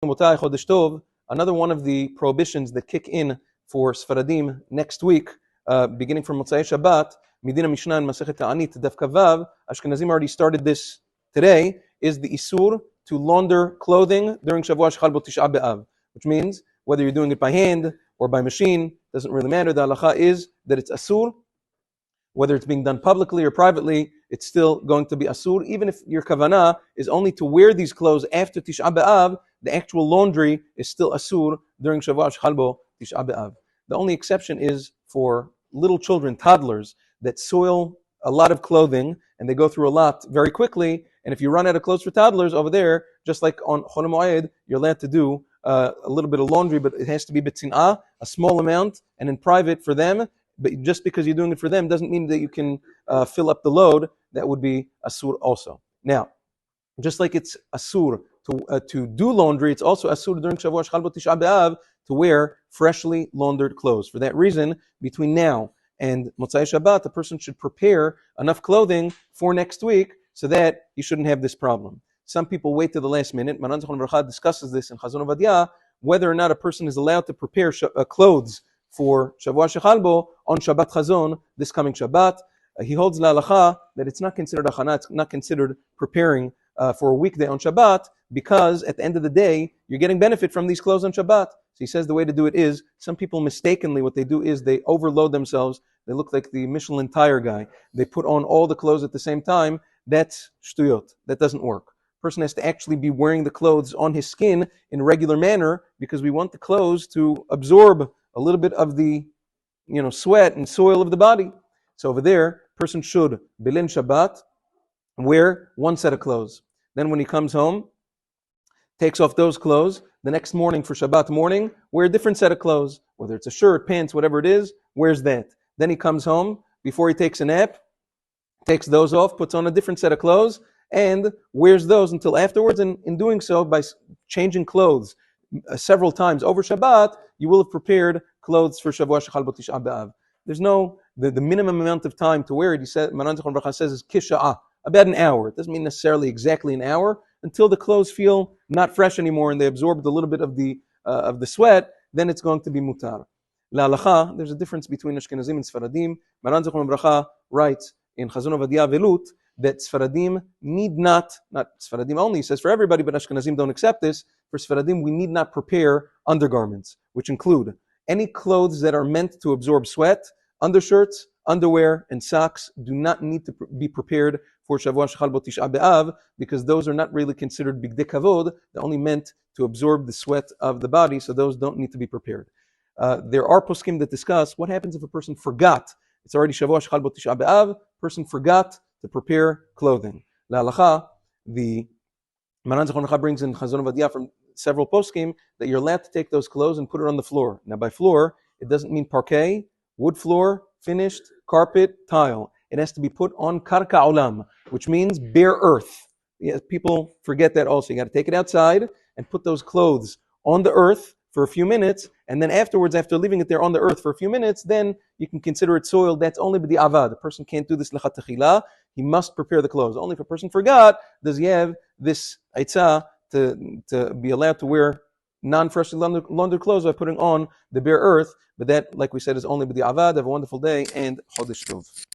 Another one of the prohibitions that kick in for Sfaradim next week, beginning from Motzai Shabbat, Midina Mishnah and Masechet Ta'anit, Daf Kavav, Ashkenazim already started this today, is the Isur to launder clothing during Shavua Shechal Bo Tisha B'Av, which means whether you're doing it by hand or by machine, doesn't really matter. The halacha is that it's Asur. Whether it's being done publicly or privately, it's still going to be Asur. Even if your kavanah is only to wear these clothes after Tisha B'Av, the actual laundry is still Asur during Shavua Shechal Bo Tisha B'Av. The only exception is for little children, toddlers, that soil a lot of clothing and they go through a lot very quickly. And if you run out of clothes for toddlers over there, just like on Chol Moed, you're allowed to do a little bit of laundry, but it has to be b'tzin'ah, a small amount, and in private for them. But just because you're doing it for them doesn't mean that you can fill up the load. That would be asur also. Now, just like it's asur to do laundry, it's also asur during Shavua Shechal Bo Tisha B'Av to wear freshly laundered clothes. For that reason, between now and Motzai Shabbat, the person should prepare enough clothing for next week so that you shouldn't have this problem. Some people wait to the last minute. Maran Zichron Bracha discusses this in Chazon Ovadia, whether or not a person is allowed to prepare clothes for Shavua Shechal Bo on Shabbat Chazon, this coming Shabbat. He holds la halacha that it's not considered achana, it's not considered preparing for a weekday on Shabbat, because at the end of the day, you're getting benefit from these clothes on Shabbat. So he says the way to do it is, some people mistakenly, what they do is they overload themselves. They look like the Michelin tire guy. They put on all the clothes at the same time. That's shtuyot. That doesn't work. Person has to actually be wearing the clothes on his skin in a regular manner, because we want the clothes to absorb a little bit of the sweat and soil of the body. So over there, person should bilin Shabbat wear one set of clothes. Then when he comes home, takes off those clothes. The next morning for Shabbat morning, wear a different set of clothes. Whether it's a shirt, pants, whatever it is, wears that. Then he comes home, before he takes a nap, takes those off, puts on a different set of clothes, and wears those until afterwards. And in doing so, by changing clothes several times over Shabbat, you will have prepared clothes for Shavua Shechal Bo Tisha B'Av. There's the minimum amount of time to wear it, he said, Maran Zichron Bracha says, is kisha'ah, about an hour. It doesn't mean necessarily exactly an hour, until the clothes feel not fresh anymore and they absorbed a little bit of the sweat. Then it's going to be mutar. La halacha, there's a difference between Ashkenazim and Sfaradim. Maran Zichron Bracha writes in Chazon Ovadia Velut that Sfaradim need not Sfaradim only, he says for everybody, but Ashkenazim don't accept this. For Sfaradim, we need not prepare undergarments, which include any clothes that are meant to absorb sweat. Undershirts, underwear, and socks do not need to be prepared for Shavua Shechal Bo Tisha B'Av, because those are not really considered bigdei kavod. They're only meant to absorb the sweat of the body, so those don't need to be prepared. There are poskim that discuss what happens if a person forgot. It's already Shavua Shechal Bo Tisha B'Av, person forgot to prepare clothing. La halacha, the Maran Zichron Bracha brings in Chazon Ovadia from several poskim that you're allowed to take those clothes and put it on the floor. Now by floor, it doesn't mean parquet, wood floor, finished, carpet, tile. It has to be put on karka olam, which means bare earth. Yeah, people forget that also. You got to take it outside and put those clothes on the earth for a few minutes, and then afterwards, after leaving it there on the earth for a few minutes, then you can consider it soiled. That's only b'di avad. The person can't do this lechatechila. He must prepare the clothes. Only if a person forgot does he have this aitzah to be allowed to wear non-freshly laundered clothes by putting on the bare earth. But that, like we said, is only b'di avad. Have a wonderful day and chodesh tov.